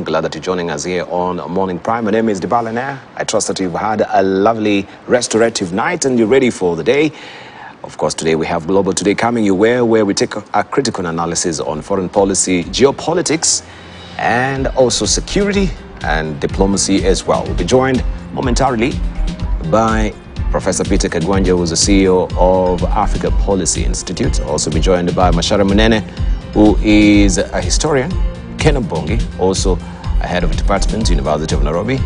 glad that you're joining us here on Morning Prime. My name is Dibala Nair. I trust that you've had a lovely restorative night and you're ready for the day. Of course, today we have Global Today coming your way, where we take a critical analysis on foreign policy, geopolitics, and also security and diplomacy as well. We'll be joined momentarily by Professor Peter Kagwanja, who is the CEO of Africa Policy Institute. Also be joined by Mashara Munene, who is a historian. Ken Bongi, also a head of department, University of Nairobi.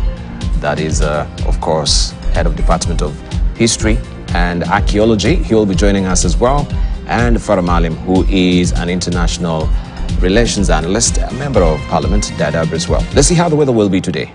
That is, of course, head of Department of History and Archaeology. He will be joining us as well. And Farah Malim, who is an international relations analyst, a member of Parliament, Dadaab as well. Let's see how the weather will be today.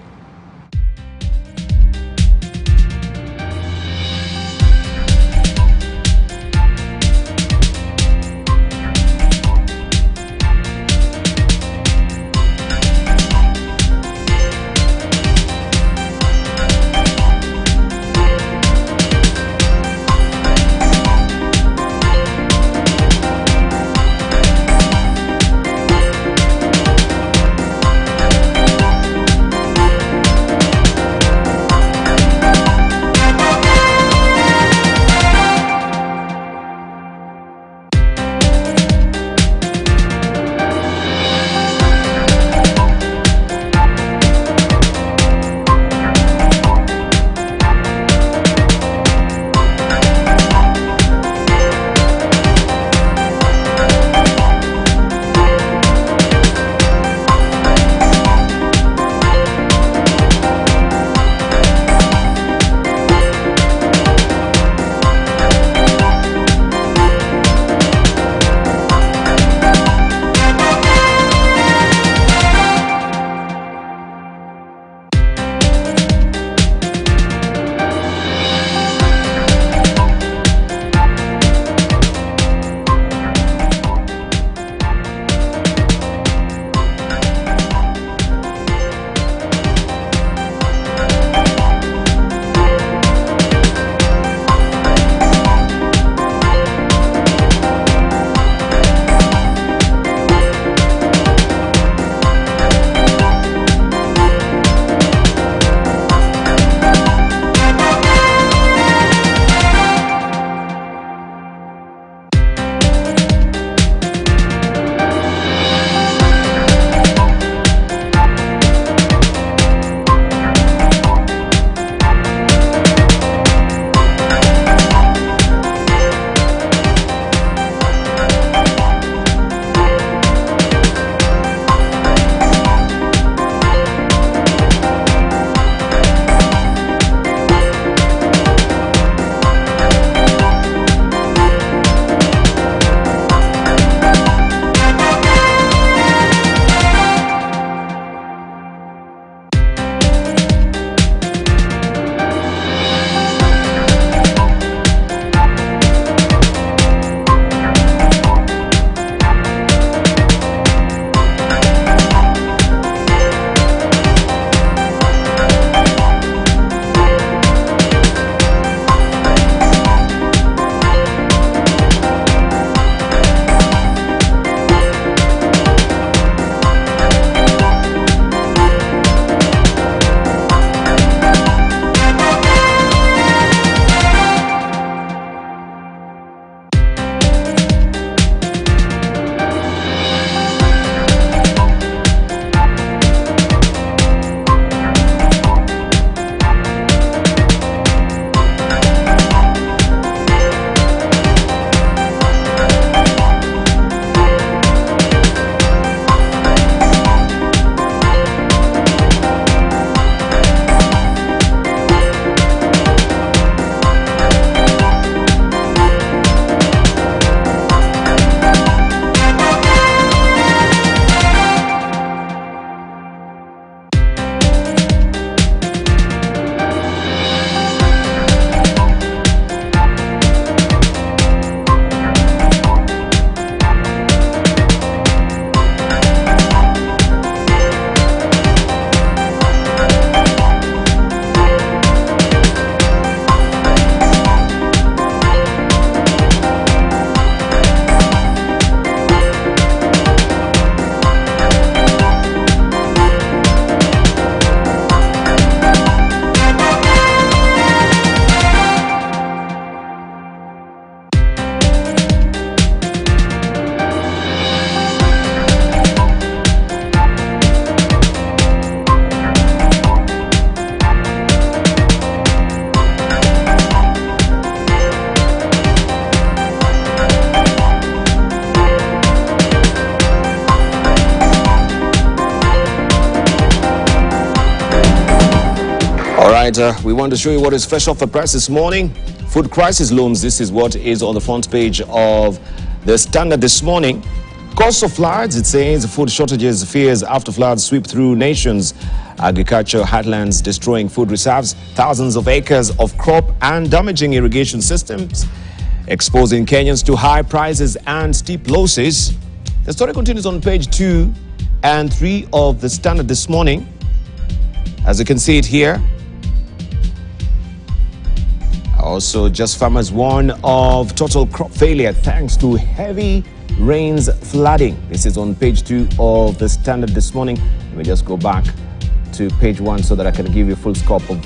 All right, we want to show you what is fresh off the press this morning. Food crisis looms. This is what is on the front page of the Standard this morning. Cause of floods, it says food shortages fears after floods sweep through nations. Agriculture heartlands destroying food reserves, thousands of acres of crop and damaging irrigation systems, exposing Kenyans to high prices and steep losses. The story continues on page 2 and 3 of the Standard this morning. As you can see it here. Also, just farmers warn of total crop failure thanks to heavy rains flooding. This is on page 2 of the Standard this morning. Let me just go back to page 1 so that I can give you a full scope of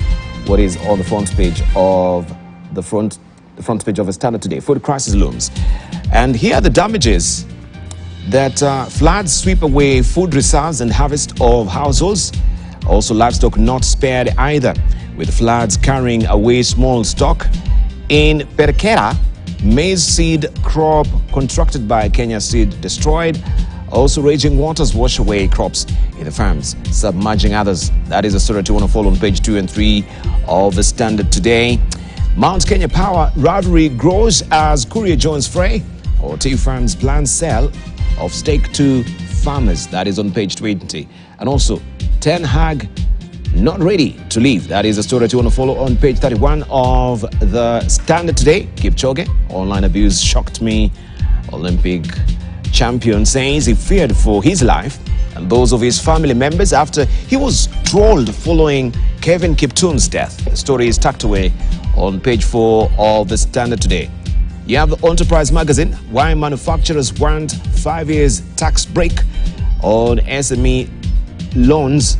what is on the front page of the front page of the Standard today. Food crisis looms. And here are the damages that floods sweep away food reserves and harvest of households. Also, livestock not spared either, with floods carrying away small stock. In Perekera, maize seed crop contracted by Kenya Seed destroyed. Also, raging waters wash away crops in the farms, submerging others. That is a story you want to follow on page 2 and 3 of the Standard today. Mount Kenya Power rivalry grows as Courier joins fray. Or tea farms plan sell of stake to farmers. That is on page 20. And also, Ten Hag not ready to leave. That is a story you want to follow on page 31 of the Standard today. Kipchoge, online abuse shocked me. Olympic champion says he feared for his life and those of his family members after he was trolled following Kevin Kiptoon's death. The story is tucked away on page 4 of the Standard today. You have the Enterprise magazine, why manufacturers want 5 years tax break on SME loans.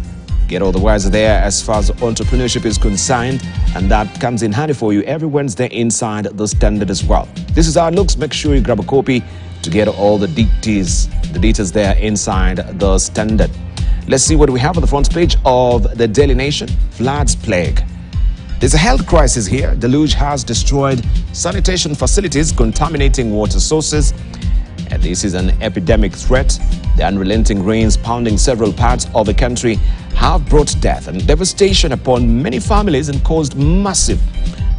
Get all the wires there as far as entrepreneurship is concerned, and that comes in handy for you every Wednesday inside the Standard as well. This is how it looks. Make sure you grab a copy to get all the details there inside the Standard. Let's see what we have on the front page of the Daily Nation. Floods plague. There's a health crisis here. Deluge has destroyed sanitation facilities, contaminating water sources. And this is an epidemic threat. The unrelenting rains pounding several parts of the country have brought death and devastation upon many families and caused massive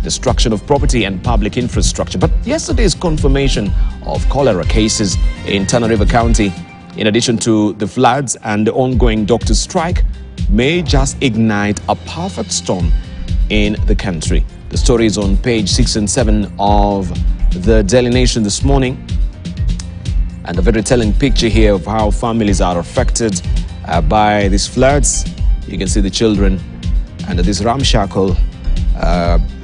destruction of property and public infrastructure. But yesterday's confirmation of cholera cases in Tana River County, in addition to the floods and the ongoing doctor strike, may just ignite a perfect storm in the country. The story is on page 6 and 7 of the Daily Nation this morning. And a very telling picture here of how families are affected by these floods. You can see the children under this ramshackle,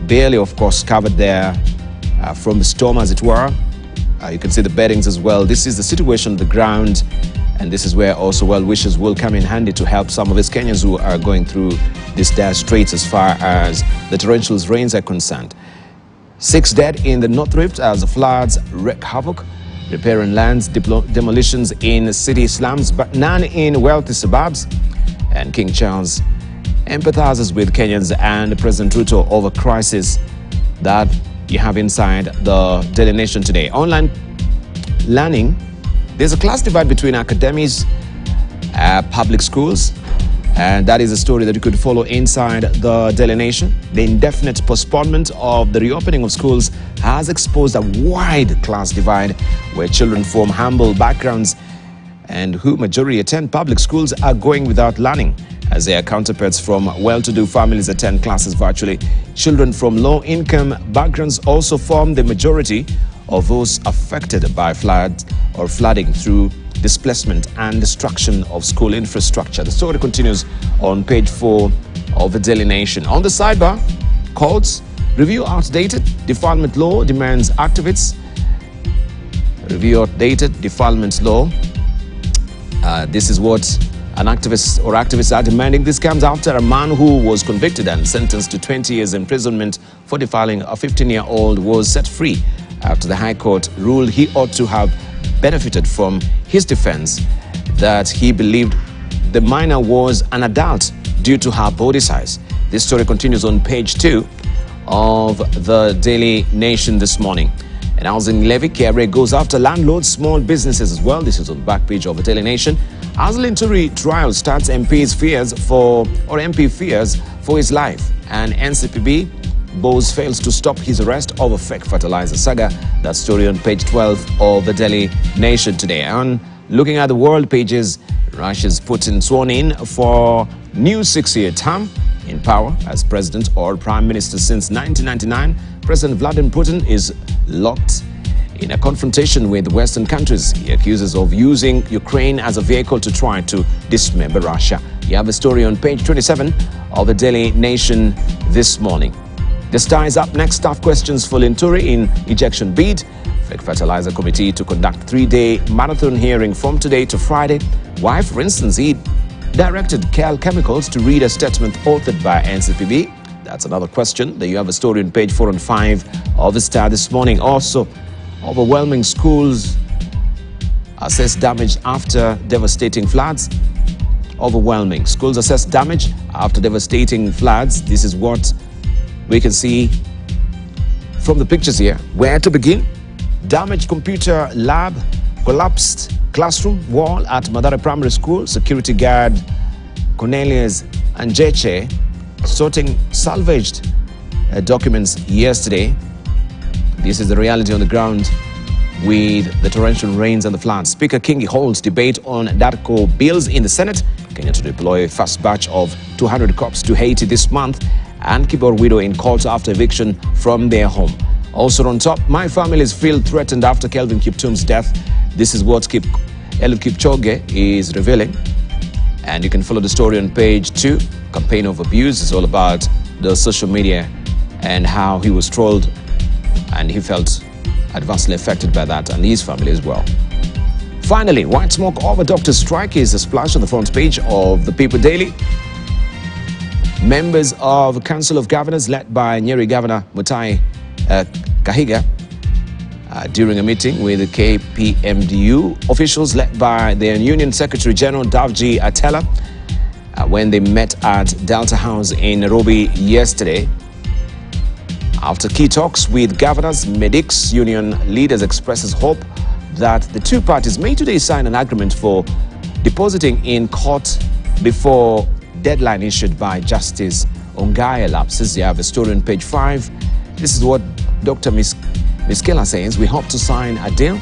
barely, of course, covered there from the storm, as it were. You can see the beddings as well. This is the situation on the ground, and this is where also well-wishers will come in handy to help some of these Kenyans who are going through these dire straits as far as the torrential rains are concerned. 6 dead in the North Rift as the floods wreak havoc. Repairing lands, demolitions in city slums, but none in wealthy suburbs. And King Charles empathizes with Kenyans and President Ruto over crisis that you have inside the Daily Nation today. Online learning, there's a class divide between academies, public schools, and that is a story that you could follow inside the Daily Nation. The indefinite postponement of the reopening of schools has exposed a wide class divide where children from humble backgrounds and who majority attend public schools are going without learning, as their counterparts from well-to-do families attend classes virtually. Children from low-income backgrounds also form the majority of those affected by floods or flooding through displacement and destruction of school infrastructure. The story continues on page 4 of the Daily Nation. On the sidebar, courts review outdated defilement law demands activists. Review outdated defilement law. This is what activists are demanding. This comes after a man who was convicted and sentenced to 20 years imprisonment for defiling a 15-year-old was set free after the High Court ruled he ought to have benefited from his defense that he believed the minor was an adult due to her body size. This story continues on page 2 of the Daily Nation this morning. And housing levy, KRA goes after landlords, small businesses as well. This is on the back page of the Daily Nation. Azlin Turi trial starts MP fears for his life, and NCPB boss fails to stop his arrest over fake fertilizer saga. That story on page 12 of the Daily Nation today. And looking at the world pages, Russia's Putin sworn in for new 6-year term in power as president or prime minister since 1999. President Vladimir Putin is locked in a confrontation with Western countries. He accuses of using Ukraine as a vehicle to try to dismember Russia. You have a story on page 27 of the Daily Nation this morning. The Star is up next. Tough questions for Linturi in ejection bid. Fake Fertilizer Committee to conduct 3-day marathon hearing from today to Friday. Why, for instance, he directed Cal Chemicals to read a statement authored by NCPB? That's another question. There you have a story on page 4 and 5 of the Star this morning. Also, overwhelming schools assess damage after devastating floods. Overwhelming. Schools assess damage after devastating floods. This is what we can see from the pictures here. Where to begin? Damaged computer lab, collapsed classroom wall at Madara Primary School. Security guard Cornelius Anjeche sorting salvaged documents yesterday. This is the reality on the ground with the torrential rains and the floods. Speaker Kingi holds debate on DARCO bills in the Senate. Kenya to deploy a first batch of 200 cops to Haiti this month. And Kibor widow in court after eviction from their home. Also on top, my families feel threatened after Kelvin Kiptum's death. This is what Eliud Kipchoge is revealing. And you can follow the story on page 2. Campaign of abuse is all about the social media and how he was trolled and he felt adversely affected by that, and his family as well. Finally, white smoke over doctor's strike is a splash on the front page of the People Daily. Members of the Council of Governors led by Nyeri Governor Mutai Kahiga during a meeting with the KPMDU officials led by their Union Secretary General Davji Atela when they met at Delta House in Nairobi yesterday. After key talks with governors, medics, union leaders expresses hope that the two parties may today sign an agreement for depositing in court before deadline issued by Justice Ongaya lapses. You have a story on page 5. This is what Dr. Miskela says. We hope to sign a deal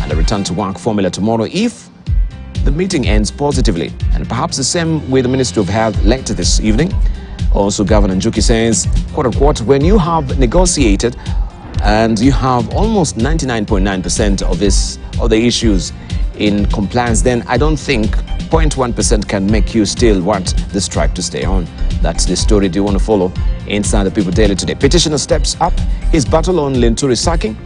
and a return to work formula tomorrow if the meeting ends positively. And perhaps the same with the Ministry of Health later this evening. Also, Governor Njuki says, quote unquote, when you have negotiated and you have almost 99.9% of the issues in compliance, then I don't think 0.1% can make you still want the strike to stay on. That's the story do you want to follow inside the People Daily today. Petitioner steps up his battle on Linturi sacking.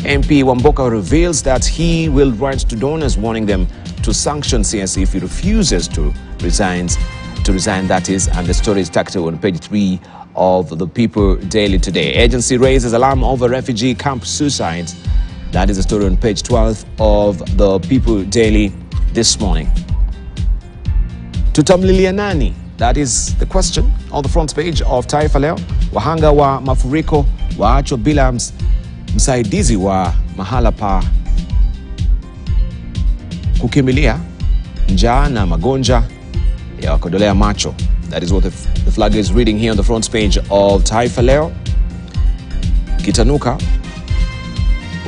MP Wamboka reveals that he will write to donors warning them to sanction CSE if he refuses to resign, that is, and the story is tucked on page 3 of the People Daily today. Agency raises alarm over refugee camp suicides. That is the story on page 12 of the People Daily this morning. Tutamlilia nani? That is the question on the front page of Taifa Leo. Wahanga wa mafuriko waachwa bila msaidizi wa mahala pa kukimbilia, njaa na magonjwa ya wakodolea macho. That is what the flag is reading here on the front page of Taifa Leo. Kitanuka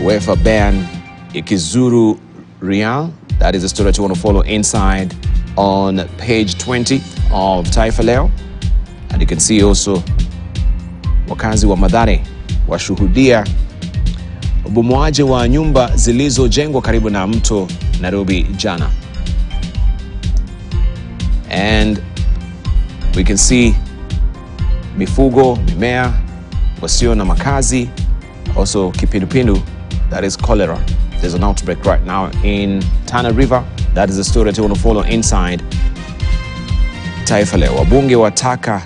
UEFA ban ikizuru Real. That is the story that you want to follow inside on page 20 of Taifa Leo. And you can see also wakazi wa Mathare washuhudia ubomoaji wa nyumba zilizojengwa karibu na mto Nairobi jana. And we can see mifugo, mimea, wasio na makazi, also kipindupindu, that is cholera. There's an outbreak right now in Tana River. That is the story that you want to follow inside Taifa Leo. Wabunge wataka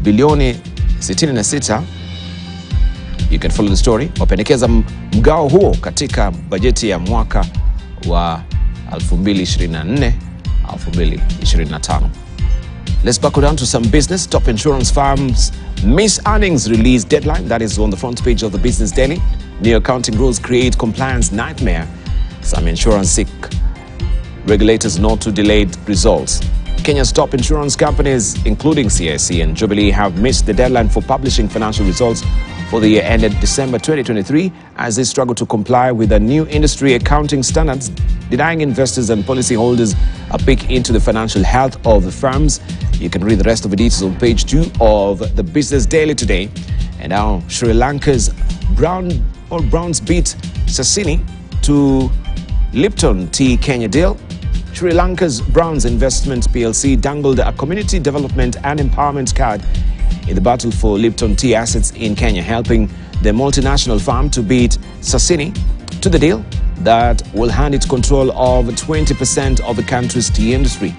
bilioni 66. You can follow the story. Wapendekeza mgao huo katika bajeti ya mwaka wa 2024-2025. Let's buckle down to some business. Top insurance firms miss earnings release deadline. That is on the front page of the Business Daily. New accounting rules create compliance nightmare. Some insurance seek regulators not to delay results. Kenya's top insurance companies, including CIC and Jubilee, have missed the deadline for publishing financial results for the year ended December 2023 as they struggle to comply with the new industry accounting standards, denying investors and policyholders a peek into the financial health of the firms. You can read the rest of the details on page 2 of the Business Daily today. And now Sri Lanka's Browns beat Sassini to Lipton Tea Kenya deal. Sri Lanka's Browns Investment PLC dangled a community development and empowerment card in the battle for Lipton tea assets in Kenya, helping the multinational firm to beat Sassini to the deal that will hand it control of 20% of the country's tea industry.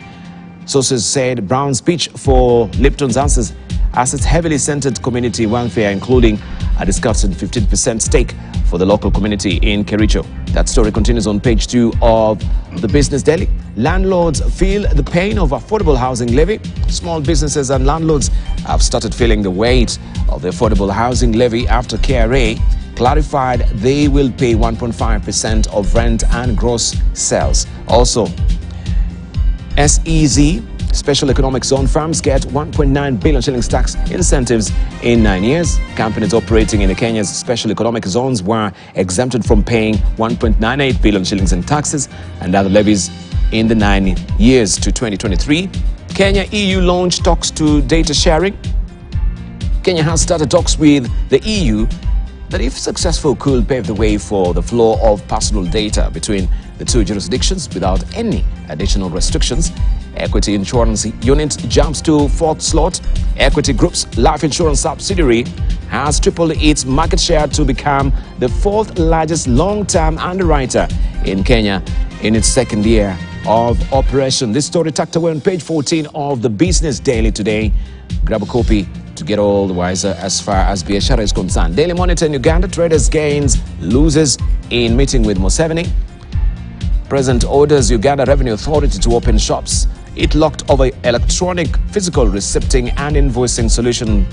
Sources said Brown's pitch for Lipton's assets heavily centered community welfare, including a discussed 15% stake for the local community in Kericho. That story continues on page 2 of the Business Daily. Landlords feel the pain of affordable housing levy. Small businesses and landlords have started feeling the weight of the affordable housing levy after KRA clarified they will pay 1.5% of rent and gross sales. Also, SEZ, Special Economic Zone firms get 1.9 billion shillings tax incentives in 9 years. Companies operating in Kenya's Special Economic Zones were exempted from paying 1.98 billion shillings in taxes and other levies in the 9 years to 2023. Kenya EU launched talks to data sharing. Kenya has started talks with the EU that, if successful, could pave the way for the flow of personal data between the two jurisdictions without any additional restrictions. Equity Insurance Unit jumps to 4th slot. Equity Group's life insurance subsidiary has tripled its market share to become the 4th largest long-term underwriter in Kenya in its 2nd year of operation. This story tucked away on page 14 of the Business Daily today. Grab a copy to get all the wiser as far as biashara is concerned. Daily Monitor in Uganda, traders gains, loses in meeting with Museveni. President orders Uganda Revenue Authority to open shops. It locked over electronic physical receipting and invoicing solution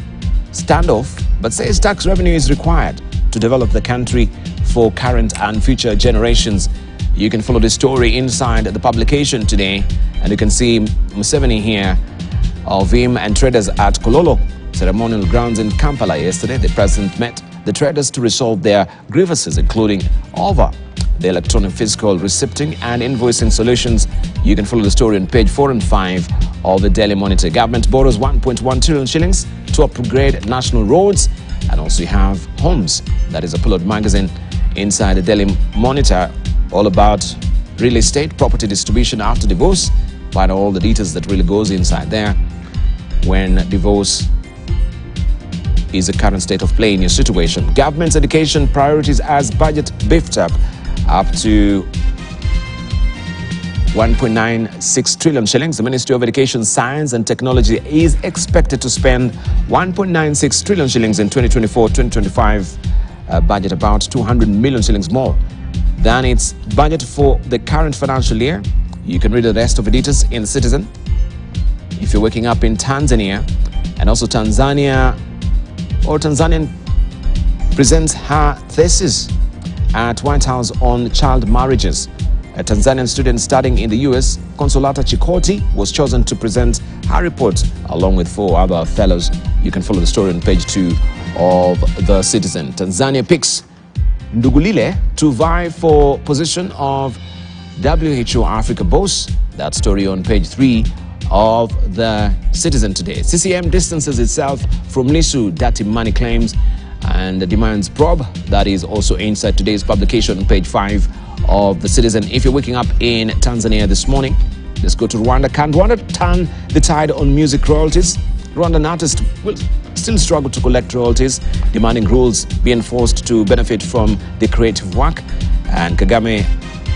standoff, but says tax revenue is required to develop the country for current and future generations. You can follow the story inside the publication today, and you can see Museveni here of him and traders at Kololo ceremonial grounds in Kampala yesterday. The president met the traders to resolve their grievances, including over the electronic physical receipting and invoicing solutions. You can follow the story on page 4 and 5 of the Daily Monitor. Government borrows 1.1 trillion shillings to upgrade national roads. And also you have Homes, that is a Pulled magazine inside the Daily Monitor, all about real estate, property distribution after divorce. Find all the details that really goes inside there when divorce is the current state of play in your situation. Government's education priorities as budget beefed up to 1.96 trillion shillings. The Ministry of Education, Science and Technology is expected to spend 1.96 trillion shillings in 2024-2025 budget, about 200 million shillings more than its budget for the current financial year. You can read the rest of the details in the Citizen. If you're waking up in Tanzania, and also Tanzanian presents her thesis at White House on child marriages. A Tanzanian student studying in the US, Consolata Chikoti, was chosen to present her report along with 4 other fellows. You can follow the story on page 2 of The Citizen. Tanzania picks Ndugulile to vie for position of WHO Africa boss. That story on page 3 of The Citizen today. CCM distances itself from Lissu dirty money claims and demands probe. That is also inside today's publication on page 5 of The Citizen. If you're waking up in Tanzania this morning, let's go to Rwanda. Can Rwanda turn the tide on music royalties? Rwandan artists will still struggle to collect royalties, demanding rules be enforced to benefit from the creative work. And Kagame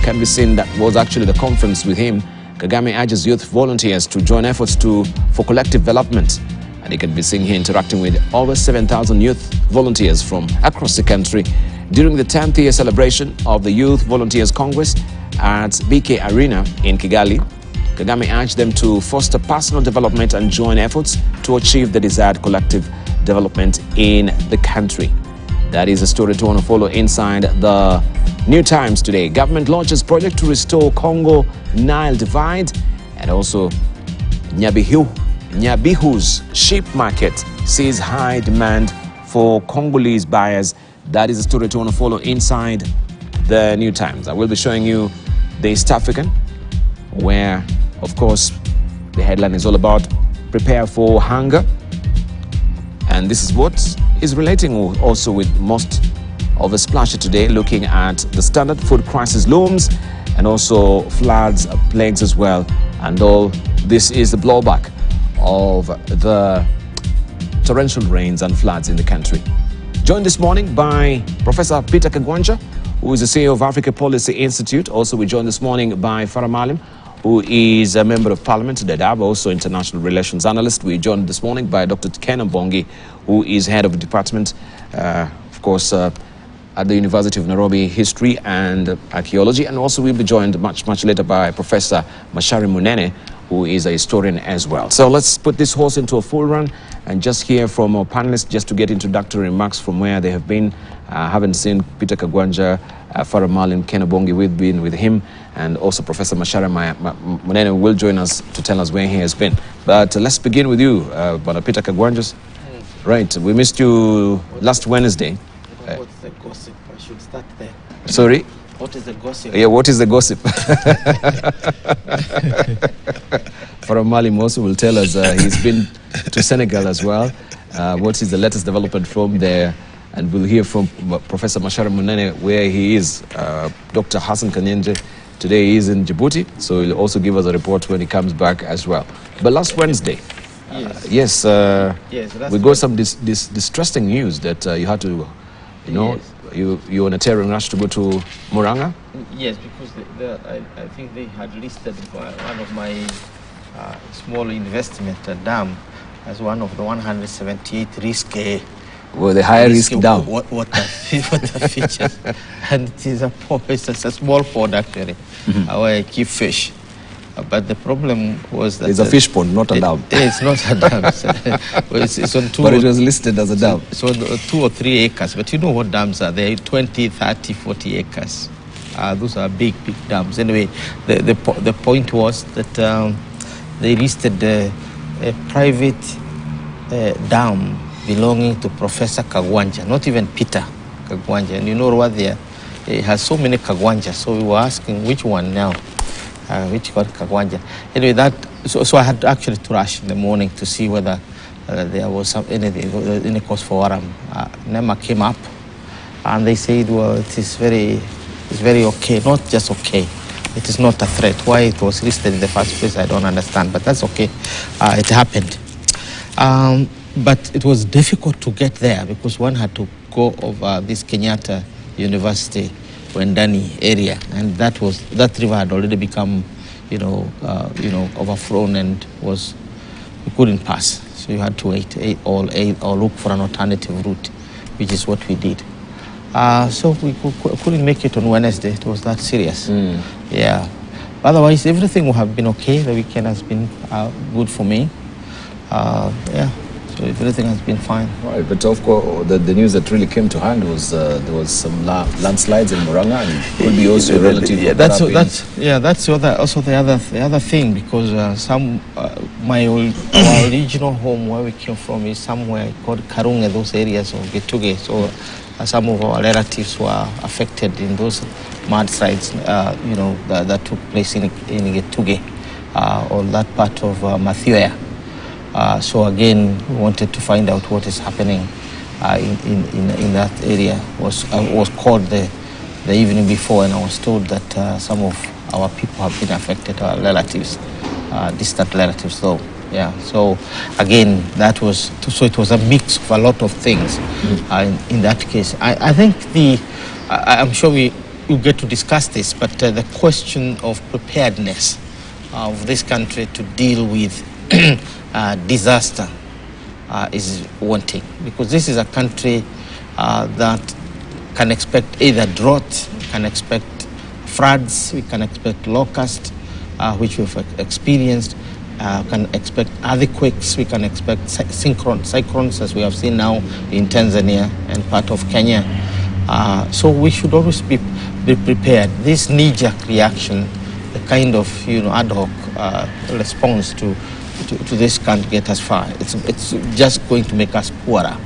can be seen, that was actually the conference with him. Kagame urges youth volunteers to join efforts for collective development. And he can be seen here interacting with over 7,000 youth volunteers from across the country during the 10th year celebration of the Youth Volunteers Congress at BK Arena in Kigali. Kagame urged them to foster personal development and join efforts to achieve the desired collective development in the country. That is a story to want to follow inside the New Times today. Government launches project to restore Congo Nile divide. And also Nyabihu's sheep market sees high demand for Congolese buyers. That is a story to want to follow inside the New Times. I will be showing you the East African, where, of course, the headline is all about prepare for hunger. And this is what is relating also with most of the splasher today, looking at the standard food crisis looms and also floods, plagues as well. And all this is the blowback of the torrential rains and floods in the country. Joined this morning by Professor Peter Kagwanja, who is the CEO of Africa Policy Institute. Also, we joined this morning by Farah Malim, who is a member of Parliament, Dadaab, also international relations analyst. We joined this morning by Dr. Ken Mbongi, who is head of the department, of course, at the University of Nairobi, History and Archaeology. And also we'll be joined much later by Professor Mashari Munene, who is a historian as well. So let's put this horse into a full run and just hear from our panelists, just to get introductory remarks from where they have been. Haven't seen Peter Kagwanja, Farah Malim, Ken Mbongi. We've been with him, and also Professor Mashari Munene will join us to tell us where he has been. But let's begin with you, Peter Kagwanja. Right, we missed you last Wednesday. What's the gossip? I should start there. Sorry? What is the gossip? Yeah, what is the gossip? Farah Malim also will tell us he's been to Senegal as well. What is the latest development from there? And we'll hear from Professor Mashari Munene where he is. Dr. Hassan Kanyenje today he is in Djibouti, so he'll also give us a report when he comes back as well. But last Wednesday, yes, we got some distressing news that you had to, you know, you're on a tearing rush to go to Muranga. Yes, because I think they had listed one of my small investment dam as one of the 178 risky. Well, the high risk dam. Water features, and it is it's a small pond actually, where I keep fish. But the problem was that it's a fish pond, not a dam. It's not a dam. It's on two. But it was listed as a dam. So 2 or 3 acres. But you know what dams are? They're 20, 30, 40 acres. Those are big dams. Anyway, the point was that they listed a private dam belonging to Professor Kagwanja, not even Peter Kagwanja. And you know what there? It has so many Kagwanjas. So we were asking which one now. Which got Kagwanja. Anyway, so I had actually to rush in the morning to see whether there was any cause for alarm. NEMA came up and they said, well, it's very okay, not just okay. It is not a threat. Why it was listed in the first place, I don't understand, but that's okay. It happened. But it was difficult to get there because one had to go over this Kenyatta University Wendani area, and that river had already become, overflown and we couldn't pass. So you had to wait or look for an alternative route, which is what we did. So we couldn't make it on Wednesday. It was that serious. Yeah. Otherwise, everything would have been okay. The weekend has been good for me. Yeah. So everything has been fine. Right, but of course, the news that really came to hand was there was some landslides in Muranga, and could be also relative. Yeah, that's the other thing, because our original home where we came from is somewhere called Karunge, those areas of Getuge. So some of our relatives were affected in those mudslides, that took place in Getuge, or that part of Mathioya. So again, we wanted to find out what is happening in that area. Was called the evening before, and I was told that some of our people have been affected, our relatives, distant relatives though. Yeah. So again, it was a mix of a lot of things in that case. I think I'm sure we'll get to discuss this, but the question of preparedness of this country to deal with disaster is wanting, because this is a country that can expect either drought, can expect floods, we can expect locusts, which we've experienced, can expect earthquakes, we can expect cyclones, as we have seen now in Tanzania and part of Kenya. So we should always be prepared. This knee-jerk reaction, the kind of ad hoc response to to this can't get us far. It's just going to make us poorer,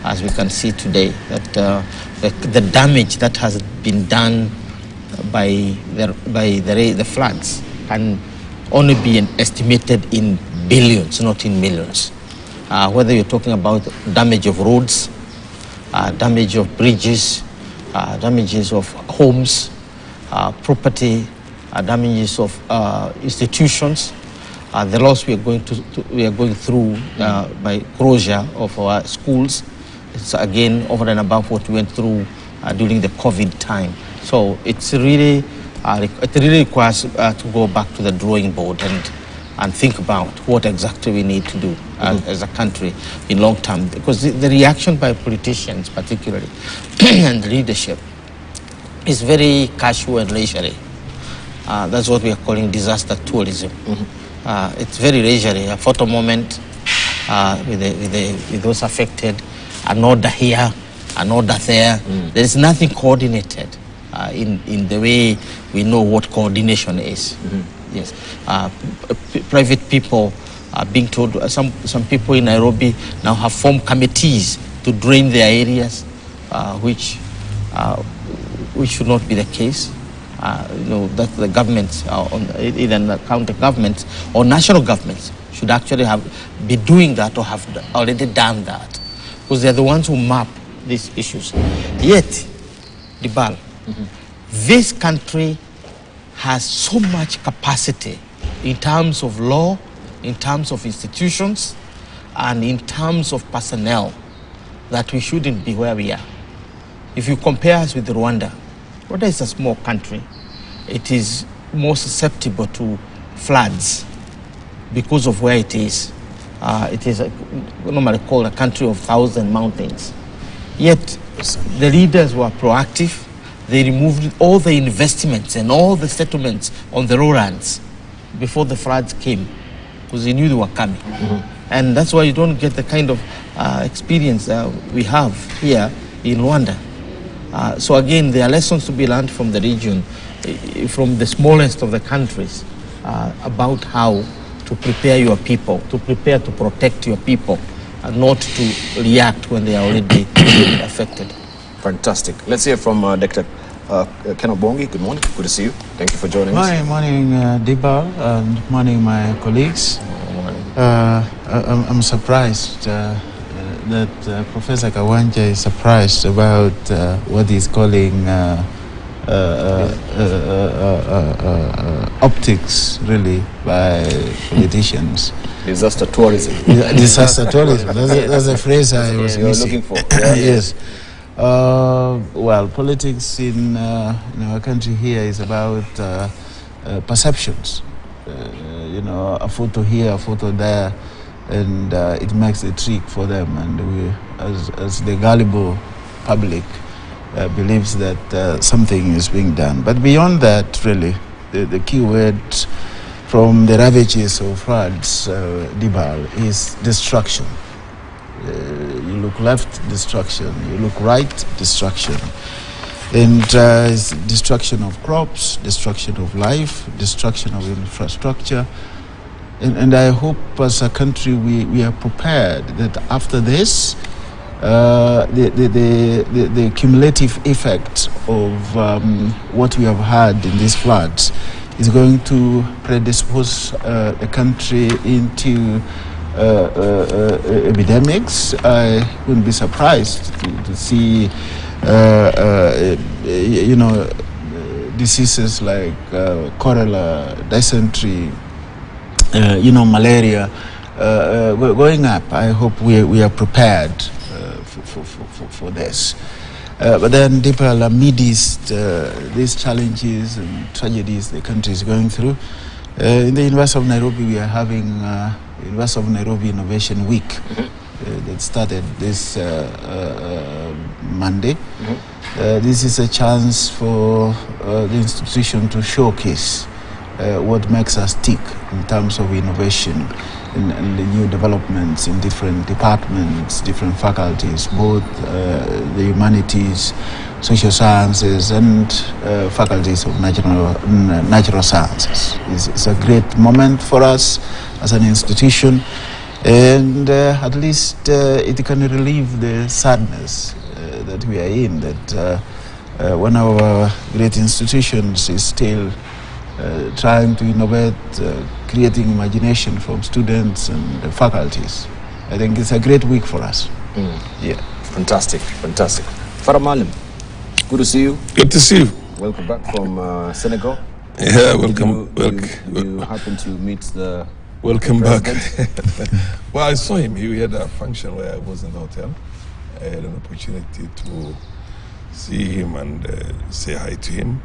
as we can see today. That the damage that has been done by the floods can only be estimated in billions, not in millions. Whether you're talking about damage of roads, damage of bridges, damages of homes, property, damages of institutions, the loss we are going through by closure of our schools. It's again over and above what we went through during the COVID time. So it really requires to go back to the drawing board and think about what exactly we need to do as a country in long term, because the reaction by politicians particularly and leadership is very casual and leisurely. That's what we are calling disaster tourism. It's very leisurely, a photo moment with those affected, an order here, an order there. There is nothing coordinated in the way we know what coordination is. Yes, private people are being told, some people in Nairobi now have formed committees to drain their areas, which should not be the case. That the governments, either the county governments or national governments, should actually be doing that or have already done that, because they're the ones who map these issues. Yet, Dibal, this country has so much capacity in terms of law, in terms of institutions, and in terms of personnel, that we shouldn't be where we are. If you compare us with Rwanda, Rwanda is a small country. It is more susceptible to floods because of where it is. It is normally called a country of 1,000 mountains. Yet the leaders were proactive. They removed all the investments and all the settlements on the lowlands before the floods came, because they knew they were coming. And that's why you don't get the kind of experience we have here in Rwanda. So again, there are lessons to be learned from the region, from the smallest of the countries, about how to prepare your people, to prepare to protect your people, and not to react when they are already affected. Fantastic. Let's hear from Dr. Ken Obongi. Good morning. Good to see you. Thank you for joining us. Morning, Dibal, and morning, my colleagues. I'm surprised that Professor Kawanja is surprised about what he's calling optics, really, by politicians. Disaster tourism. Disaster tourism. That's a phrase I was looking for. Yes. Well, politics in our country here is about perceptions. A photo here, a photo there, and it makes a trick for them. And we, as the gullible public, believes that something is being done. But beyond that, really, the key word from the ravages of floods, Dibal, is destruction. You look left, destruction. You look right, destruction. And it's destruction of crops, destruction of life, destruction of infrastructure. And I hope as a country we are prepared that after this, the cumulative effect of what we have had in these floods is going to predispose the country into epidemics. I wouldn't be surprised to see, diseases like cholera, dysentery, malaria, going up. I hope we are prepared for this. But then, people, amidst these challenges and tragedies the country is going through, in the University of Nairobi, we are having University of Nairobi Innovation Week that started this Monday. This is a chance for the institution to showcase what makes us tick in terms of innovation and the new developments in different departments, different faculties, both the humanities, social sciences, and faculties of natural sciences. It's a great moment for us as an institution, and at least it can relieve the sadness that we are in, that one of our great institutions is still trying to innovate, creating imagination from students and the faculties. I think it's a great week for us. Yeah. Fantastic, fantastic. Farah Malim, good to see you. Good to see you. Welcome back from Senegal. Yeah, welcome. You happen to meet the welcome back. president? Well, I saw him. He had a function where I was in the hotel. I had an opportunity to see him and say hi to him.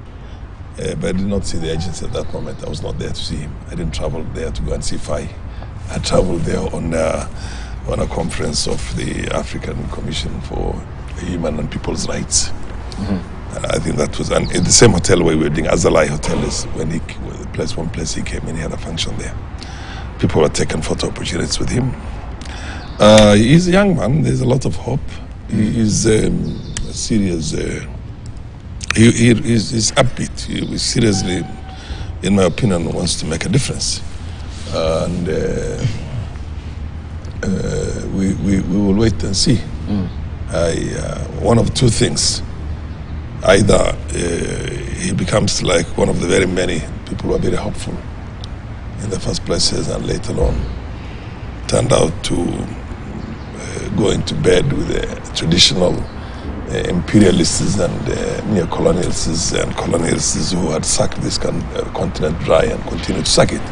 But I did not see the agency at that moment. I was not there to see him. I didn't travel there to go and see Fai. I traveled there on a conference of the African Commission for Human and People's Rights. And I think that was in the same hotel where we were doing Azalai Hotel is when one place he came in, he had a function there. People were taking photo opportunities with him. He's a young man. There's a lot of hope. He is serious. He's upbeat. He seriously, in my opinion, wants to make a difference. And we will wait and see. One of two things. Either he becomes like one of the very many people who are very hopeful in the first places and later on turned out to go into bed with the traditional imperialists and neo-colonialists and colonialists who had sucked this continent dry and continue to suck it.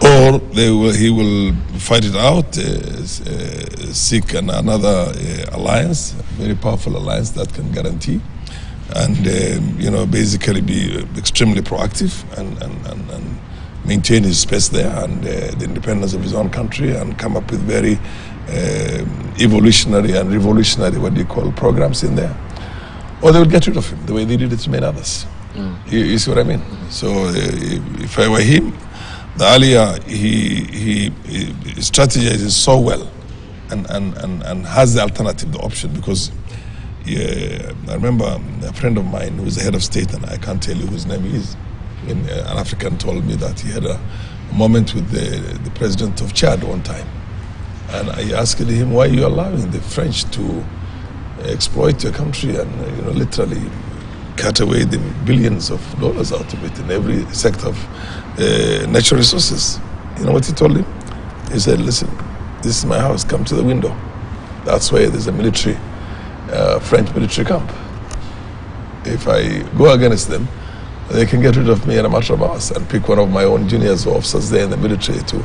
Or he will fight it out, seek another alliance, very powerful alliance that can guarantee, and basically be extremely proactive and maintain his space there and the independence of his own country and come up with very evolutionary and revolutionary, programs in there. Or they will get rid of him the way they did it to many others. You see what I mean? So if I were him, the earlier he strategizes so well and has the alternative, the option, because I remember a friend of mine who was the head of state, and I can't tell you whose name he is, an African told me that he had a moment with the president of Chad one time. And I asked him, why are you allowing the French to exploit your country and literally cut away the billions of dollars out of it in every sector of natural resources? You know what he told him? He said, listen, this is my house, come to the window. That's where there's a military, French military camp. If I go against them, they can get rid of me in a matter of hours and pick one of my own juniors or officers there in the military to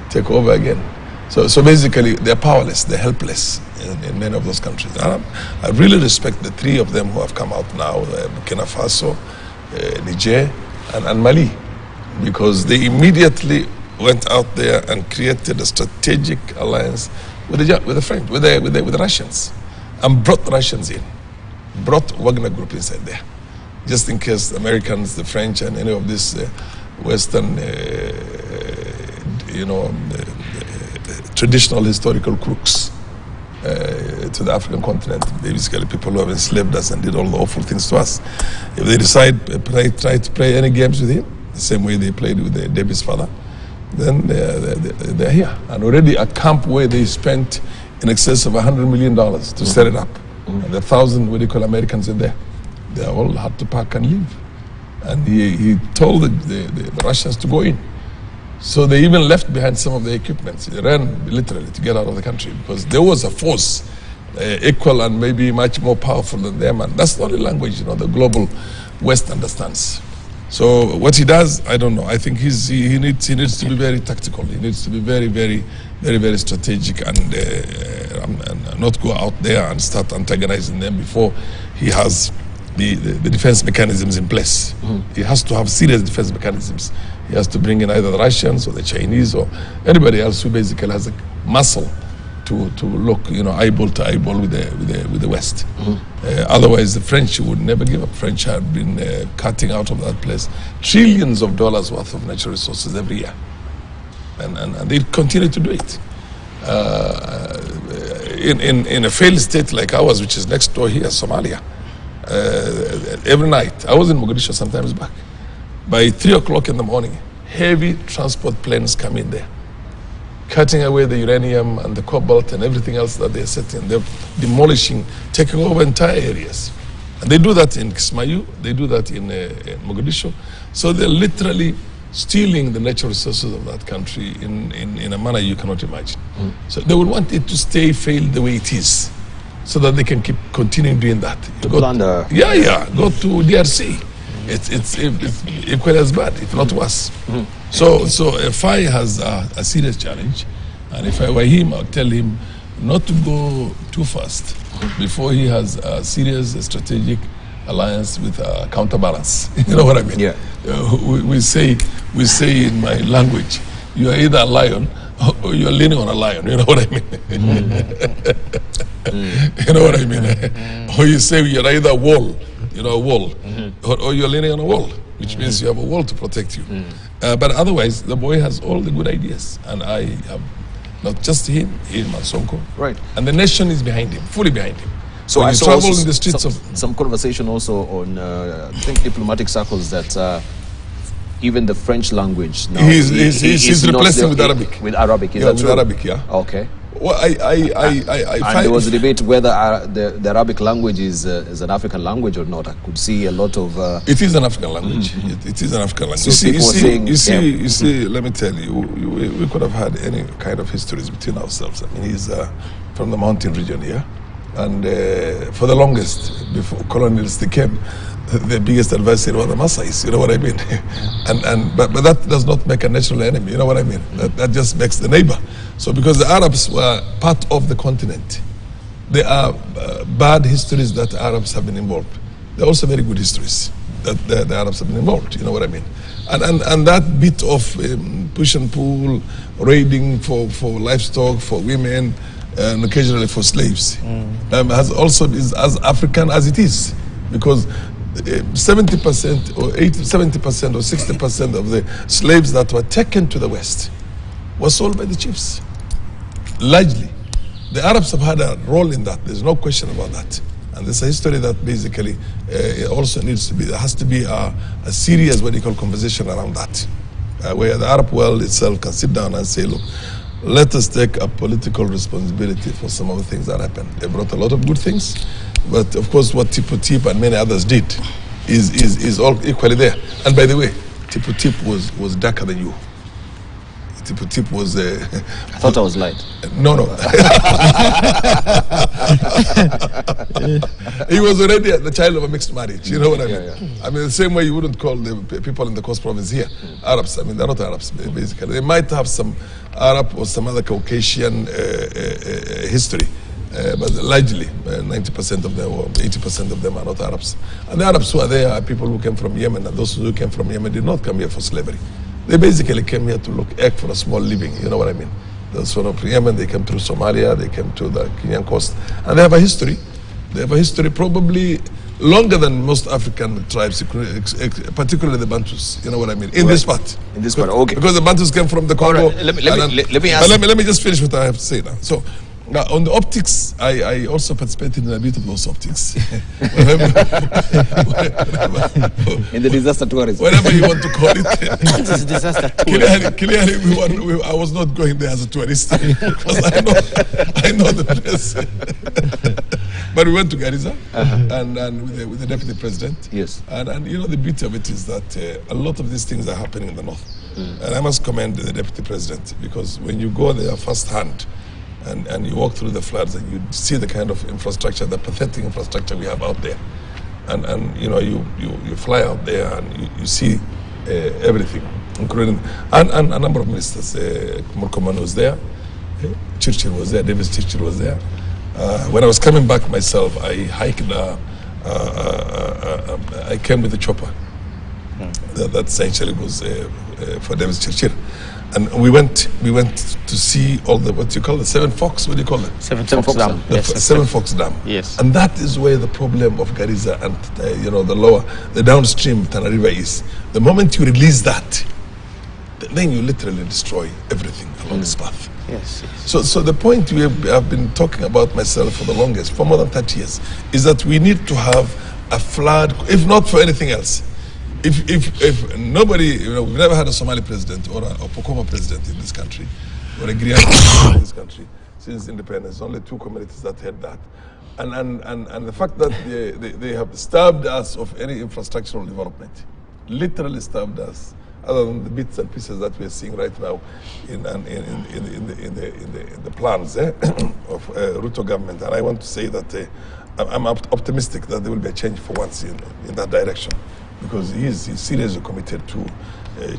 take over again. So basically, they're powerless, they're helpless in many of those countries. And I really respect the three of them who have come out now, Burkina Faso, Niger, and Mali, because they immediately went out there and created a strategic alliance with the French, with the Russians, and brought the Russians in, brought Wagner Group inside there, just in case the Americans, the French, and any of these Western, traditional historical crooks to the African continent, basically people who have enslaved us and did all the awful things to us. If they decide try to play any games with him, the same way they played with David's father, then they're here. And already a camp where they spent in excess of $100 million to set it up. And the 1,000, Americans in there, they all had to pack and leave. And he told the Russians to go in. So they even left behind some of the equipment. They ran literally to get out of the country because there was a force equal and maybe much more powerful than them. And that's the only language, the global West understands. So what he does, I don't know. I think he needs to be very tactical. He needs to be very, very, very, very strategic and not go out there and start antagonizing them before he has the defense mechanisms in place. He has to have serious defense mechanisms. He has to bring in either the Russians or the Chinese or anybody else who basically has a muscle to look, eyeball to eyeball with the West. Otherwise, the French would never give up. French had been cutting out of that place trillions of dollars worth of natural resources every year, and they continue to do it. In a failed state like ours, which is next door here, Somalia, every night, I was in Mogadishu sometimes back, by 3 o'clock in the morning, heavy transport planes come in there cutting away the uranium and the cobalt and everything else that they're setting. They're demolishing, taking over entire areas. And they do that in Kismayu, they do that in Mogadishu. So they're literally stealing the natural resources of that country in a manner you cannot imagine. So they would want it to stay failed the way it is, so that they can keep continuing doing that. Plunder. Go to DRC. It's equally as bad, if not worse. So FI has a serious challenge, and if I were him, I would tell him not to go too fast before he has a serious strategic alliance with a counterbalance. You know what I mean? Yeah. We say in my language, you are either a lion or you are leaning on a lion. You know what I mean? You know what I mean? Or you say you're either a wall, a wall, or you're leaning on a wall, which means you have a wall to protect you. But otherwise, the boy has all the good ideas, and I have not just him and Sonko. Right. And the nation is behind him, fully behind him. So when I you saw travel also in the streets some conversation also on, I think, diplomatic circles that even the French language now he's replacing with Arabic. With Arabic, is Yeah, that with true? Arabic, yeah. Okay. Well, I And find there was a debate whether the Arabic language is an African language or not. I could see a lot of. it is an African language. It is an African language. So people saying, you see. Let me tell you, we could have had any kind of histories between ourselves. I mean, he's from the mountain region here, and for the longest, before colonialists came, the biggest adversary were the Masais. You know what I mean? but that does not make a natural enemy. You know what I mean? That just makes the neighbor. So because the Arabs were part of the continent, there are bad histories that Arabs have been involved. There are also very good histories that the Arabs have been involved. You know what I mean? And that bit of push and pull, raiding for livestock, for women, and occasionally for slaves, has also is as African as it is, because 70% or 70% or 60% of the slaves that were taken to the West were sold by the chiefs. Largely, the Arabs have had a role in that. There's no question about that. And there's a history that basically also needs to be, there has to be a serious, what you call, conversation around that, where the Arab world itself can sit down and say, look, let us take a political responsibility for some of the things that happened. They brought a lot of good things, but of course what Tipu Tip and many others did is all equally there. And by the way, Tipu Tip was darker than you. Tipu Tip was... I thought I was light. No. He was already the child of a mixed marriage, you know what I mean? Yeah. I mean, the same way you wouldn't call the people in the Coast Province here Arabs. I mean, they're not Arabs, basically. They might have some Arab or some other Caucasian history, but largely 90% of them or 80% of them are not Arabs. And the Arabs who are there are people who came from Yemen, and those who came from Yemen did not come here for slavery. They basically came here to act for a small living, you know what I mean? Those from Yemen, they came through Somalia, they came to the Kenyan coast, and they have a history. They have a history probably longer than most African tribes, particularly the Bantus, you know what I mean? In this part. In this part, okay. Because the Bantus came from the Congo. Right. Let me just finish what I have to say now. So, now, on the optics, I also participated in a bit of those optics. In the disaster tourism. Whatever you want to call it. It is disaster tourism. Clearly, I was not going there as a tourist, because I know the place. But we went to Garissa and with the deputy president. Yes. And you know, the beauty of it is that a lot of these things are happening in the north. And I must commend the deputy president, because when you go there firsthand, and you walk through the floods and you see the kind of infrastructure, the pathetic infrastructure we have out there, and you know, you fly out there and you see everything, including and a number of ministers. Murkomen was there, Churchill was there, Davis Churchill was there. When I was coming back myself, I hiked. I came with the chopper. That essentially was for Davis Churchill. And we went to see all the, what you call the Seven Fox, what do you call it? Seven Fox Dam. Yes, Seven Fox Dam. Yes. And that is where the problem of Garissa and you know, the downstream Tana River is. The moment you release that, then you literally destroy everything along this path. Yes. So the point we have been talking about myself for the longest, for more than 30 years, is that we need to have a flood, if not for anything else. If nobody, you know, we've never had a Somali president or a Pokoma president in this country, or a griot in this country since independence. Only 2 communities that had that. And the fact that they have starved us of any infrastructural development, literally starved us, other than the bits and pieces that we're seeing right now in the plans of Ruto government. And I want to say that I'm optimistic that there will be a change for once in that direction, because he's seriously committed to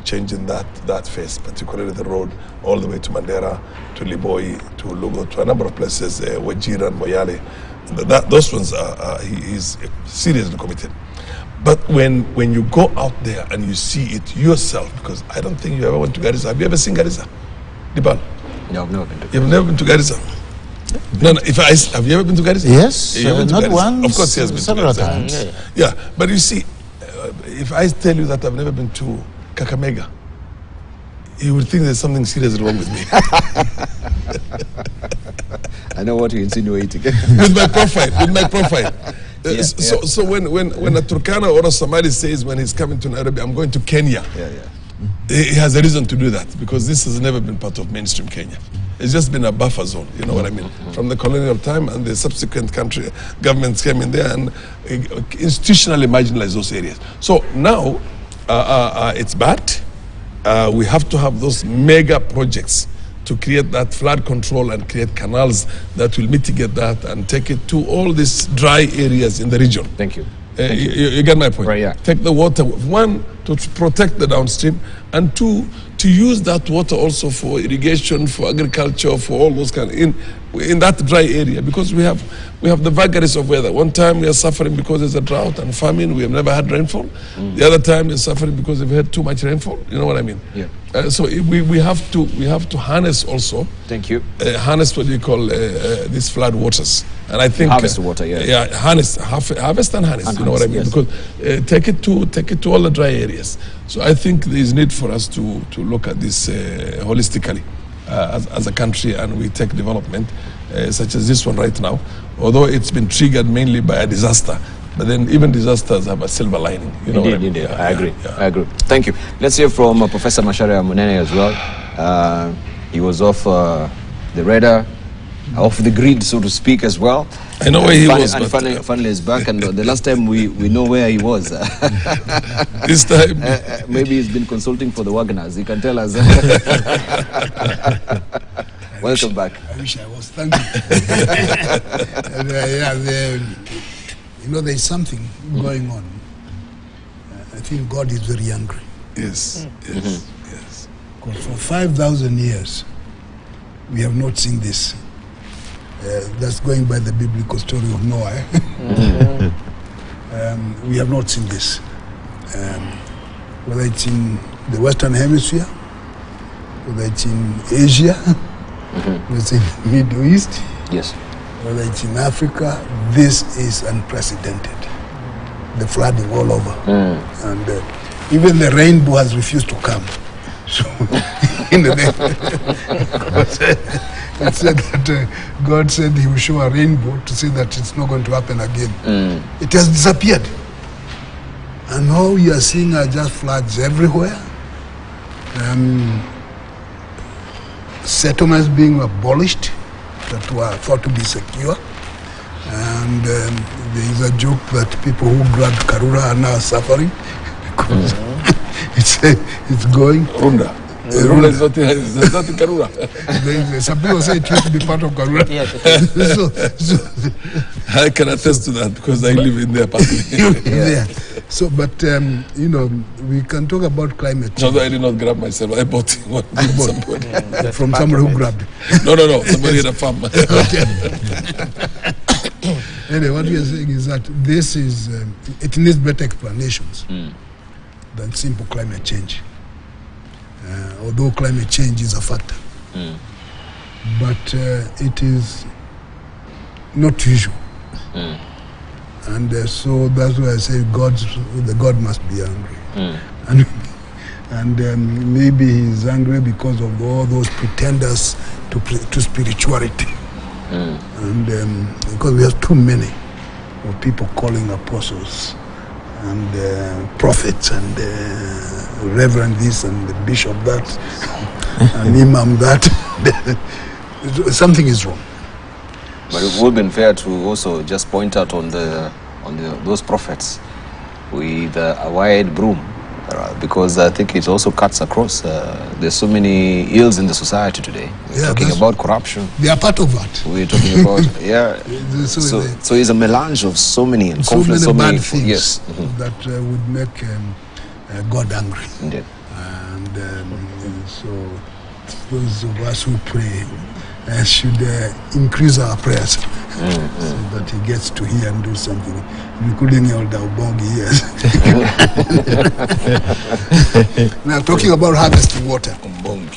changing that face, particularly the road all the way to Mandera, to Liboi, to Lugo, to a number of places, Wajir and Moyale. Those ones he's seriously committed. But when you go out there and you see it yourself, because I don't think you ever went to Garissa. Have you ever seen Garissa? Dibal? No, I've never been to Garissa. You've never been to Garissa? No. Have you ever been to Garissa? Yes, not once. Of course, he has been several to Garissa. times. Yeah, but you see, if I tell you that I've never been to Kakamega, you would think there's something seriously wrong with me. I know what you're insinuating. with my profile. So when a Turkana or a Somali says when he's coming to Nairobi, I'm going to Kenya, he has a reason to do that, because this has never been part of mainstream Kenya. It's just been a buffer zone, you know what I mean? From the colonial time, and the subsequent country governments came in there and institutionally marginalized those areas. So now it's bad. We have to have those mega projects to create that flood control and create canals that will mitigate that and take it to all these dry areas in the region. Thank you. You get my point? Right, yeah. Take the water, one, to protect the downstream, and two, to use that water also for irrigation, for agriculture, for all those kind of, in that dry area, because we have the vagaries of weather. One time we are suffering because there's a drought and famine. We have never had rainfall. The other time we're suffering because we've had too much rainfall. You know what I mean? Yeah. So we have to harness also. Thank you. Harness what you call these flood waters, and I think harvest the water. Yeah. Yeah, harvest and harness. And you know what I mean? yes. Because take it to all the dry areas. So I think there is need for us to look at this holistically as a country, and we take development such as this one right now, although it's been triggered mainly by a disaster. But then even disasters have a silver lining. You know Indeed, what I mean? indeed. I agree. I agree. Thank you. Let's hear from Professor Macharia Munene as well. He was off the radar, off the grid, so to speak, as well. I know where he was. And finally he's back. And the last time we know where he was. This time. Maybe he's been consulting for the Wagners. He can tell us. Welcome back. I wish I was. Thank you. You know, there's something going on. I think God is very angry. Yes, yes. Because for 5,000 years, we have not seen this. That's going by the biblical story of Noah. We have not seen this. Whether it's in the Western Hemisphere, whether it's in Asia, whether it's in the Middle East, Yes. whether it's in Africa, this is unprecedented. The flooding all over. And even the rainbow has refused to come. So, it said that God said he will show a rainbow to say that it's not going to happen again. It has disappeared. And all you are seeing are just floods everywhere. Settlements being abolished that were thought to be secure. And there is a joke that people who grabbed Karura are now suffering because it's going. Runda. Runda is not in Karura. Some people say it used to be part of Karura. So, I can attest to that because I live in there partly. Yeah. So, but you know, we can talk about climate change. Although I did not grab myself, I bought one From someone who grabbed it. No, somebody at a farm. Anyway, what we are saying is that this is, it needs better explanations than simple climate change. Although climate change is a factor. But it is not usual. And so that's why I say the God must be angry. And maybe he's angry because of all those pretenders to spirituality. And because we have too many of people calling apostles and prophets and reverend this and the bishop that and imam that. Something is wrong. But it would have been fair to also just point out on those prophets with a wide broom, because I think it also cuts across. There's so many ills in the society today. We're talking about corruption. They are part of that. We're talking about so it's a melange of so many and conflict, so many bad things, yes, that would make God angry. Indeed. And so those of us who pray should increase our prayers so that he gets to hear and do something, including all the Ubongi years. Now, talking about harvesting water, and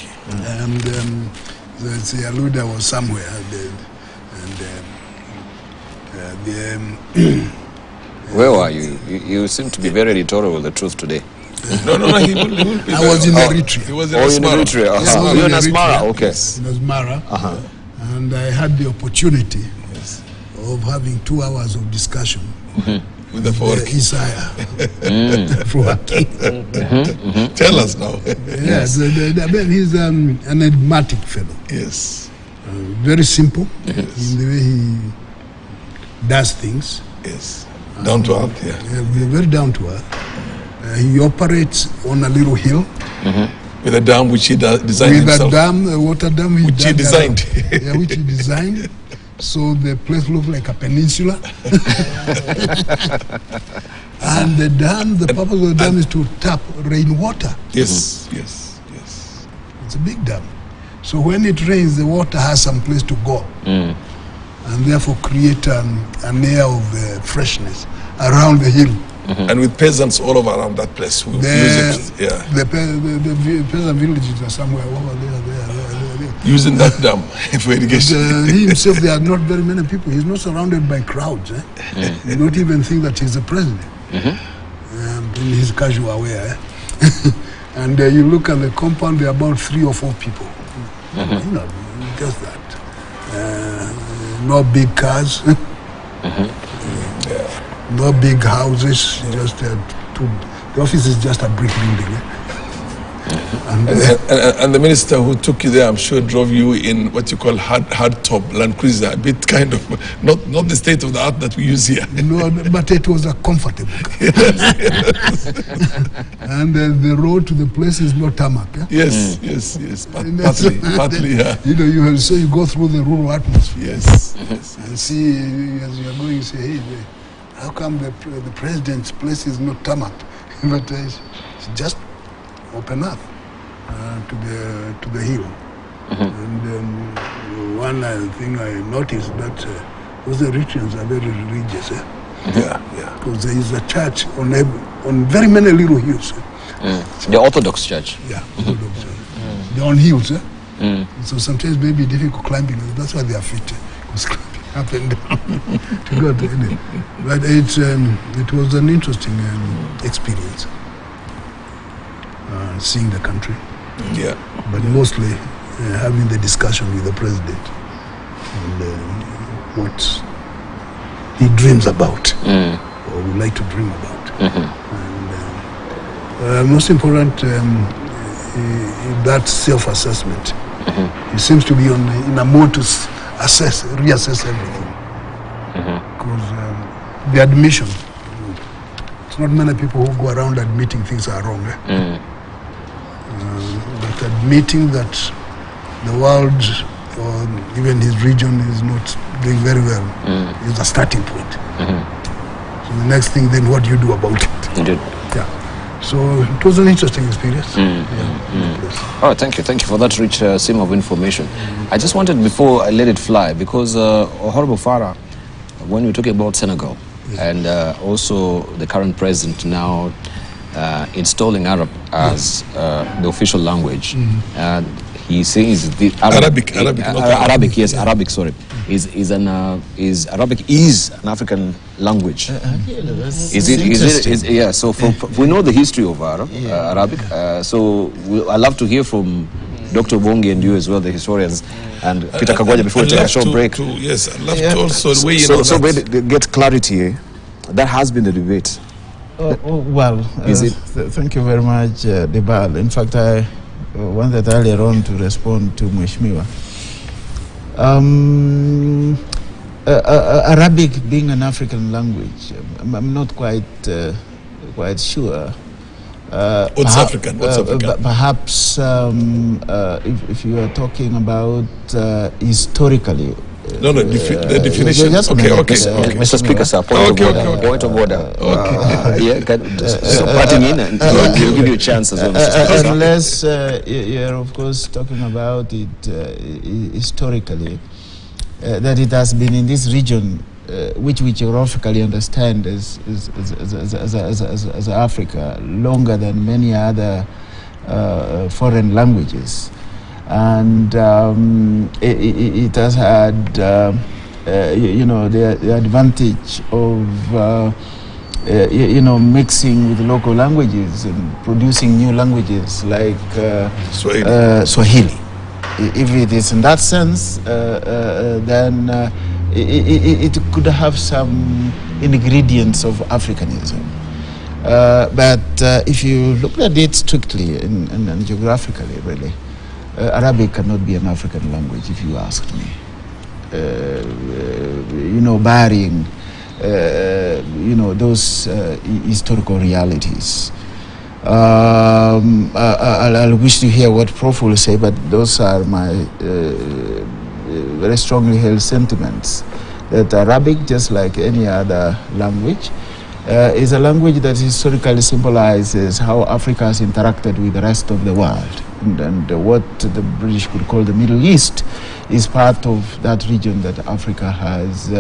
the Aluda was somewhere, where are you? You seem to be very editorial with the truth today. No, he will be. I was in Eritrea. He was in Eritrea. You're in Asmara, okay. Yes, in Asmara. And I had the opportunity of having 2 hours of discussion with the folk. Isaiah. Tell us now. Yes, he's an enigmatic fellow. Yes. Very simple in the way he does things. Yes. Down to earth, very down to earth. He operates on a little hill. With a dam which he designed himself. With a dam, a water dam which he designed. Which he designed. So the place looked like a peninsula. And the dam, the purpose of the dam is to tap rainwater. Yes. It's a big dam. So when it rains, the water has some place to go. And therefore create an air of freshness around the hill. And with peasants all over around that place who use it. The peasant villages are somewhere over there. Using that dam for irrigation. He himself, there are not very many people. He's not surrounded by crowds. You don't even think that he's the president. In his casual wear. And you look at the compound, there are about 3 or 4 people. Just that. No big cars. No big houses, just 2. The office is just a brick building. And the minister who took you there, I'm sure, drove you in what you call hard top Land Cruiser, a bit kind of, not the state of the art that we use here. No, but it was a comfortable car. And the road to the place is not tarmac. Yes. Partly, yeah. So you go through the rural atmosphere. Yes. And see, as you're going, you say, hey, how come the president's place is not tarmac? But it's just open up to the hill. And one thing I noticed that those Eritreans are very religious. Because there is a church on very many little hills. The Orthodox Church. Yeah, Orthodox Church. They're on hills. So sometimes maybe difficult climbing. That's why they are fit. Because climbing up and down to go to it. But it was an interesting experience. Seeing the country, but mostly having the discussion with the president and what he dreams about or would like to dream about. And most important, that self-assessment. He seems to be in a mood to reassess everything. Because the admission, it's not many people who go around admitting things are wrong. But admitting that the world or even his region is not doing very well is a starting point. So the next thing, then what do you do about it? Indeed. Yeah. So it was an interesting experience. Oh, thank you for that rich stream of information. I just wanted, before I let it fly, because Honorable Farah, when we're talking about Senegal and also the current president now installing Arab as the official language, and he says the Arabic, Arabic, sorry, is Arabic is an African language. Yeah, so we know the history of Arabic, so I'd love to hear from Dr. Bongi and you as well, the historians, and Peter Kagwaja, before we take a short break. Yes, I'd love to also weigh in on so that. get clarity. That has been the debate. Well, Is it? Thank you very much, Debal. In fact, I wanted earlier on to respond to Mheshimiwa. Arabic being an African language, I'm not quite sure. What's African? Perhaps if you are talking about historically. No, the definition. Okay. Mr. Speaker, sir, point of order. So parting in, and we'll give you a chance as well, Mr. Speaker. Unless you're, of course, talking about it historically, that it has been in this region, which we geographically understand as Africa, longer than many other foreign languages. And it has had, the advantage of, mixing with local languages and producing new languages like Swahili. If it is in that sense, then it could have some ingredients of Africanism. But if you look at it strictly and geographically, really, Arabic cannot be an African language, if you ask me. Barring, those historical realities. I'll wish to hear what Prof will say, but those are my very strongly held sentiments. That Arabic, just like any other language, is a language that historically symbolizes how Africa has interacted with the rest of the world. And what the British could call the Middle East is part of that region that Africa has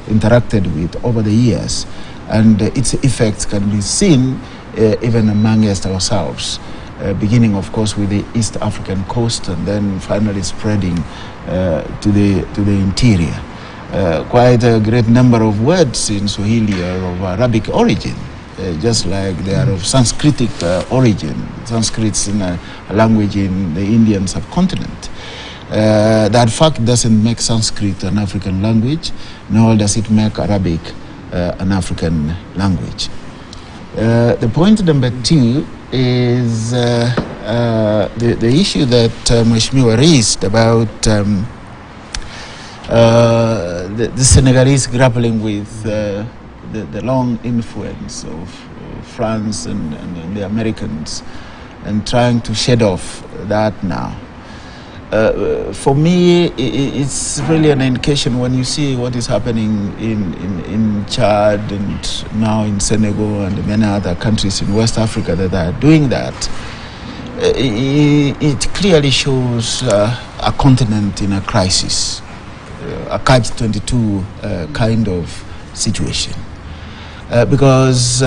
interacted with over the years. And its effects can be seen even amongst ourselves, beginning, of course, with the East African coast and then finally spreading to the interior. Quite a great number of words in Swahili are of Arabic origin. Just like they are of Sanskritic origin. Sanskrit's in a language in the Indian subcontinent. That fact doesn't make Sanskrit an African language, nor does it make Arabic an African language. The point number two is the issue that Mheshimiwa raised about the Senegalese grappling with the long influence of France and the Americans and trying to shed off that now. For me, it's really an indication when you see what is happening in Chad and now in Senegal and many other countries in West Africa that are doing that. It clearly shows a continent in a crisis, a catch-22 kind of situation. Because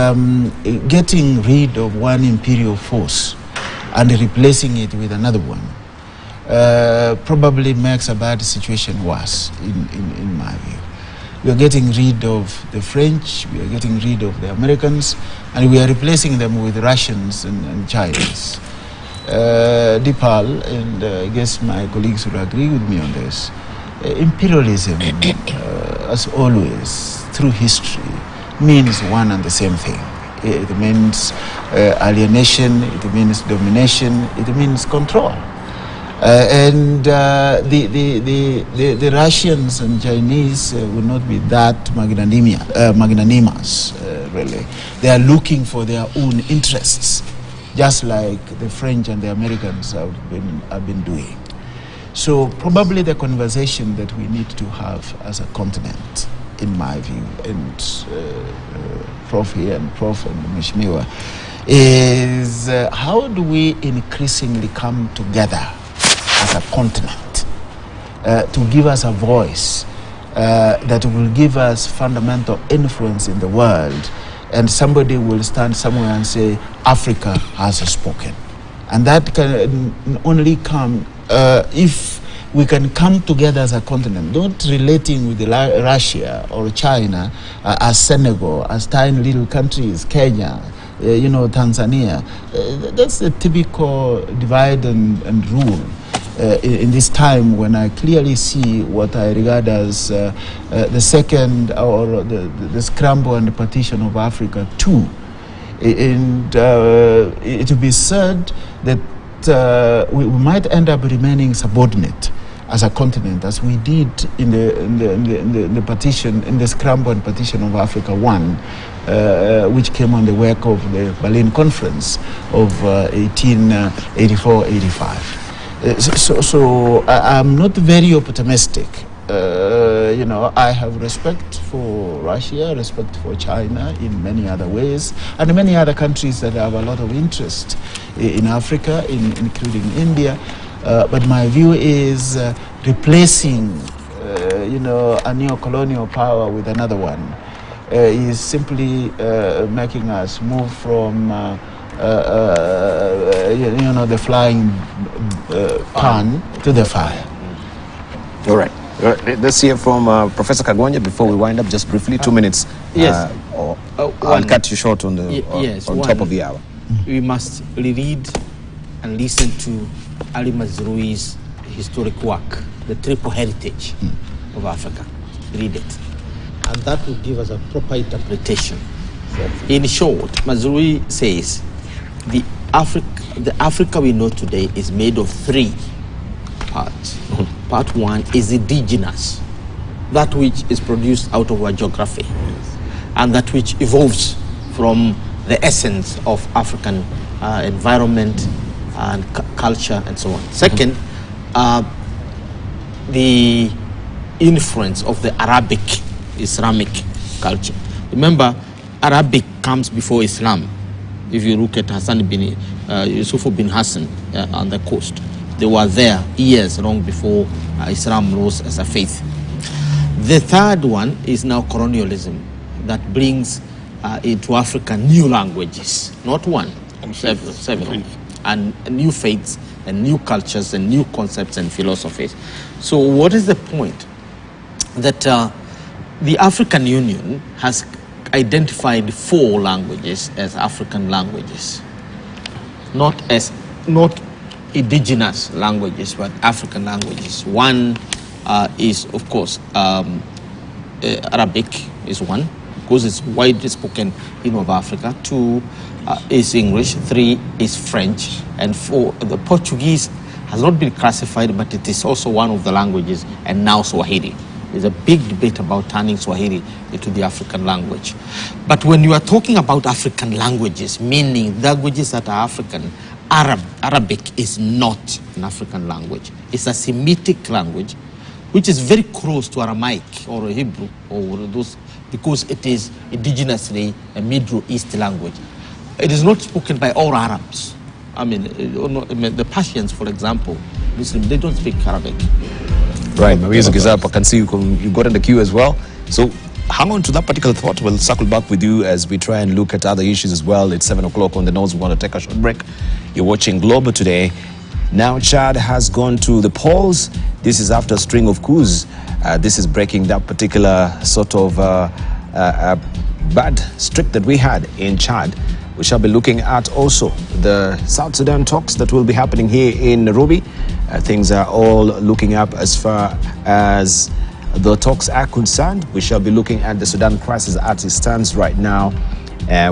getting rid of one imperial force and replacing it with another one probably makes a bad situation worse, in my view. We are getting rid of the French, we are getting rid of the Americans, and we are replacing them with Russians and Chinese. Dipal, and I guess my colleagues will agree with me on this, imperialism, as always, through history, means one and the same thing. It means alienation, it means domination, it means control. And the Russians and Chinese will not be that magnanimous, really. They are looking for their own interests, just like the French and the Americans have been doing. So probably the conversation that we need to have as a continent, in my view, and Prof here and Prof and Mheshimiwa, is how do we increasingly come together as a continent to give us a voice that will give us fundamental influence in the world, and somebody will stand somewhere and say, Africa has spoken. And that can only come if we can come together as a continent, not relating with Russia or China as Senegal, as tiny little countries, Kenya, Tanzania. That's the typical divide and rule in this time when I clearly see what I regard as the second or the scramble and the partition of Africa too. And it will be said that we might end up remaining subordinate as a continent, as we did in the partition, in the scramble and partition of Africa I, which came on the work of the Berlin Conference of 1884-85. So I'm not very optimistic. You know, I have respect for Russia, respect for China in many other ways, and many other countries that have a lot of interest in Africa, including India. But my view is replacing, you know, a neo-colonial power with another one is simply making us move from, you know, the flying pan to the fire. All right. Let's hear from Professor Kagonja before we wind up, just briefly, 2 minutes. Yes. I'll cut you short on the on top of the hour. We must reread and listen to Ali Mazrui's historic work, The Triple Heritage of Africa. Read it. And that will give us a proper interpretation. In short, Mazrui says the Africa we know today is made of 3 parts. Part 1 is indigenous, that which is produced out of our geography, and that which evolves from the essence of African environment and culture and so on. Second, the influence of the Arabic, Islamic culture. Remember, Arabic comes before Islam. If you look at Hassan bin Yusuf bin Hassan on the coast, they were there years long before Islam rose as a faith. The third one is now colonialism that brings into Africa new languages, not one, several, and new faiths and new cultures and new concepts and philosophies. So what is the point? That the African Union has identified 4 languages as African languages, not indigenous languages, but African languages. One is, of course, Arabic is one, because it's widely spoken in North Africa. 2 is English. 3 is French. And 4, the Portuguese has not been classified, but it is also one of the languages, and now Swahili. There's a big debate about turning Swahili into the African language. But when you are talking about African languages, meaning languages that are African, Arabic is not an African language. It's a Semitic language, which is very close to Aramaic or Hebrew, or those, because it is indigenously a Middle East language. It is not spoken by all Arabs. I mean, the Persians, for example, Muslim, they don't speak Arabic. Right, my music is up. I can see you got in the queue as well. So hang on to that particular thought. We'll circle back with you as we try and look at other issues as well. It's 7 o'clock on the nose. We want to take a short break. You're watching Global today. Now Chad has gone to the polls. This is after a string of coups. This is breaking that particular sort of bad streak that we had in Chad. We shall be looking at also the South Sudan talks that will be happening here in Nairobi. Things are all looking up as far as the talks are concerned. We shall be looking at the Sudan crisis as it stands right now,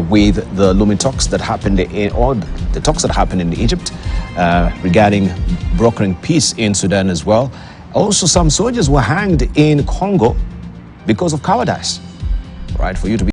with the looming talks that happened the talks that happened in Egypt regarding brokering peace in Sudan as well. Also, some soldiers were hanged in Congo because of cowardice. Right, for you to be